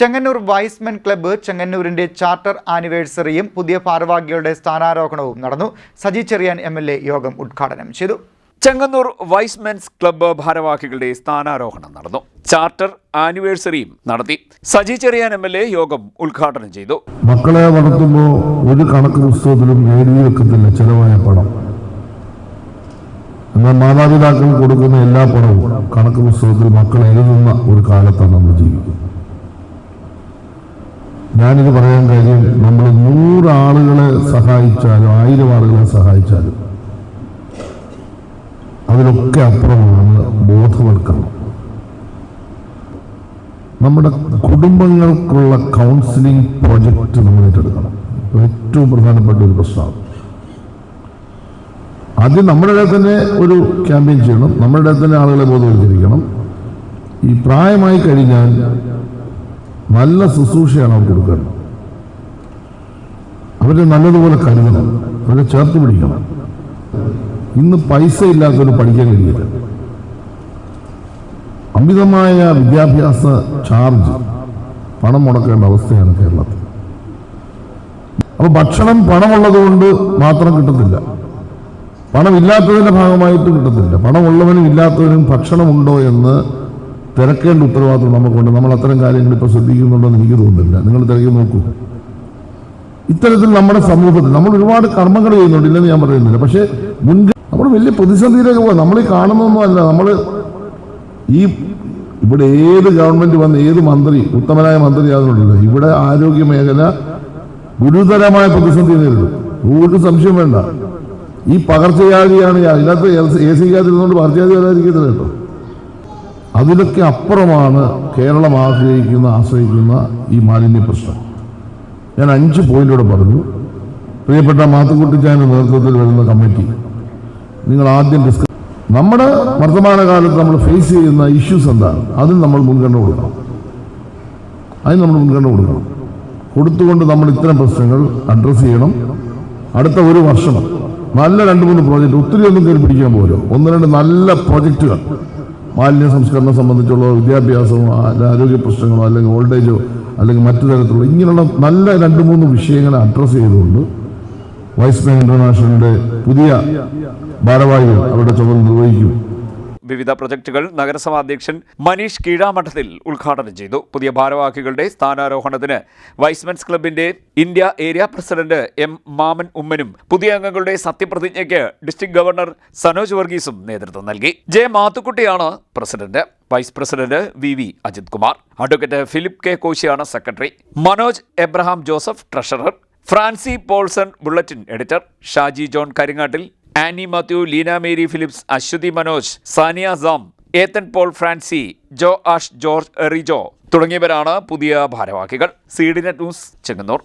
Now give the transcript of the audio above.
Chengannur wise men club ചെങ്ങന്നൂരിന്റെ charter ആനിവേഴ്സറിയും പുതിയ ഭാരവാഹികളുടെ സ്ഥാനാരോഹണവും നടന്നു. സജി ചെറിയാൻ MLA യോഗം ഉദ്ഘാടനം ചെയ്തു. ചെങ്ങന്നൂർ വൈസ്മെൻസ് ക്ലബ്ബ് ഭാരവാഹികളുടെ സ്ഥാനാരോഹണം നടന്നു. ചാർട്ടർ ആനിവേഴ്സറിയും നടത്തി. സജി ചെറിയാൻ MLA യോഗം ഉദ്ഘാടനം ചെയ്തു. മക്കളെ വളർത്തുമ്പോൾ ഒരു കണക്ക് പുസ്തകത്തിലും എഴുതി വെക്കത്തില്ല ചെലവായ പണം. എന്നാൽ മാതാപിതാക്കൾ കൊടുക്കുന്ന എല്ലാ പണവും കണക്ക് പുസ്തകത്തിൽ മക്കൾ എഴുതുന്ന ഒരു കാലത്താണ് നമ്മൾ ജീവിക്കുന്നത്. ഞാനിത് പറയാൻ കാര്യം, നമ്മൾ 100 ആളുകളെ സഹായിച്ചാലും 1000 ആളുകളെ സഹായിച്ചാലും അതിലൊക്കെ അപ്പുറമാണ് ബോധവൽക്കരണം. നമ്മുടെ കുടുംബങ്ങൾക്കുള്ള കൗൺസിലിംഗ് പ്രോജക്റ്റ് നമ്മൾ ഏറ്റെടുക്കണം. ഏറ്റവും പ്രധാനപ്പെട്ട ഒരു പ്രശ്നമാണ്. ആദ്യം നമ്മുടെ ഇടയിൽ തന്നെ ഒരു ക്യാമ്പയിൻ ചെയ്യണം. നമ്മുടെ ഇടയിൽ തന്നെ ആളുകളെ ബോധവൽക്കരിക്കണം. ഈ പ്രായമായി കഴിഞ്ഞാൽ നല്ല ശുശ്രൂഷയാണ് അവർ കൊടുക്കേണ്ടത്. അവരെ നല്ലതുപോലെ കരുതണം, അവരെ ചേർത്ത് പിടിക്കണം. ഇന്ന് പൈസ ഇല്ലാത്തവർ പഠിക്കാൻ കഴിയില്ല. അമിതമായ വിദ്യാഭ്യാസ ചാർജ്, പണം മുടക്കേണ്ട അവസ്ഥയാണ് കേരളത്തിൽ. അപ്പോൾ ഭക്ഷണം പണമുള്ളത് കൊണ്ട് മാത്രം കിട്ടത്തില്ല, പണമില്ലാത്തതിൻ്റെ ഭാഗമായിട്ടും കിട്ടത്തില്ല. പണമുള്ളവനും ഇല്ലാത്തവനും ഭക്ഷണമുണ്ടോ എന്ന് തിരക്കേണ്ട ഉത്തരവാദിത്വം നമുക്കുണ്ട്. നമ്മൾ അത്തരം കാര്യങ്ങൾ ഇപ്പോൾ ശ്രദ്ധിക്കുന്നുണ്ടോ എന്ന് എനിക്ക് തോന്നുന്നില്ല. നിങ്ങൾ തിരക്കി നോക്കൂ. ഇത്തരത്തിൽ നമ്മുടെ സമൂഹത്തിൽ നമ്മൾ ഒരുപാട് കർമ്മങ്ങൾ ചെയ്യുന്നുണ്ട്, ഇല്ലെന്ന് ഞാൻ പറയുന്നില്ല. പക്ഷേ നമ്മൾ വലിയ പ്രതിസന്ധിയിലേക്ക് പോകാം. നമ്മൾ ഈ കാണുന്നൊന്നും അല്ല. നമ്മൾ ഇവിടെ ഏത് ഗവൺമെന്റ് വന്ന് ഏത് മന്ത്രി, ഉത്തമനായ മന്ത്രി ആകുന്നുണ്ടല്ലോ, ഇവിടെ ആരോഗ്യ മേഖല ഗുരുതരമായ പ്രതിസന്ധി നേരിടും. ഒരു സംശയം വേണ്ട. ഈ പകർച്ചവ്യാധിയാണ്. ഇതിനകത്ത് AC കാത്തിരുന്നുകൊണ്ട് പകർച്ചവ്യാധി വരാതിരിക്കത്തില്ല കേട്ടോ. അതിലൊക്കെ അപ്പുറമാണ് കേരളം ആശ്രയിക്കുന്ന ഈ മാലിന്യ പ്രശ്നം. ഞാൻ 5 പോയിന്റോടെ പറഞ്ഞു. പ്രിയപ്പെട്ട മാത്തുക്കുട്ടിച്ചായന്റെ നേതൃത്വത്തിൽ വരുന്ന കമ്മിറ്റി നിങ്ങൾ ആദ്യം നമ്മുടെ വർത്തമാനകാലത്ത് നമ്മൾ ഫേസ് ചെയ്യുന്ന ഇഷ്യൂസ് എന്താണ്, അതിന് നമ്മൾ മുൻഗണന കൊടുക്കണം. കൊടുത്തുകൊണ്ട് നമ്മൾ ഇത്തരം പ്രശ്നങ്ങൾ അഡ്രസ്സ് ചെയ്യണം. അടുത്ത ഒരു വർഷം നല്ല 2-3 പ്രോജക്റ്റ്, ഒത്തിരി ഒന്നും കയറി പിടിക്കാൻ പോലും 1-2 നല്ല പ്രോജക്റ്റുകൾ, മാലിന്യ സംസ്കരണം സംബന്ധിച്ചുള്ള വിദ്യാഭ്യാസമോ ആരോഗ്യ പ്രശ്നങ്ങളോ അല്ലെങ്കിൽ ഓൾഡേജോ അല്ലെങ്കിൽ മറ്റു തരത്തിലുള്ള ഇങ്ങനെയുള്ള നല്ല 2-3 വിഷയങ്ങളെ അഡ്രസ്സ് ചെയ്തുകൊണ്ട് വൈസ്മെൻ ഇന്റർനാഷണലിന്റെ പുതിയ ഭാരവാഹികൾ അവരുടെ ചുമതല നിർവഹിക്കും. വിവിധ പ്രൊജക്ടുകൾ നഗരസഭാ അധ്യക്ഷൻ മനീഷ് കീഴാമഠത്തിൽ ഉദ്ഘാടനം ചെയ്തു. പുതിയ ഭാരവാഹികളുടെ സ്ഥാനാരോഹണത്തിന് വൈസ്മെൻസ് ക്ലബിന്റെ India area president M. Mammen ഉമ്മനും പുതിയ അംഗങ്ങളുടെ സത്യപ്രതിജ്ഞയ്ക്ക് ഡിസ്ട്രിക്ട് ഗവർണർ സനോജ് വർഗീസും നേതൃത്വം നൽകി. J. മാത്തുക്കുട്ടിയാണ് president. Vice president VV Ajith Kumar, advocate Philip K. കോശിയാണ് secretary, Manoj Abraham Joseph treasurer, Francy Paulson bulletin editor, Shaji John Karingattil, Annie Mathew, Leena Mary Philips, Aswathy Manoj, Sania Sam, Ethan Paul Francy, Jo Ash George Rijo തുടങ്ങിയവരാണ് പുതിയ ഭാരവാഹികൾ. CDNet news, Chengannur.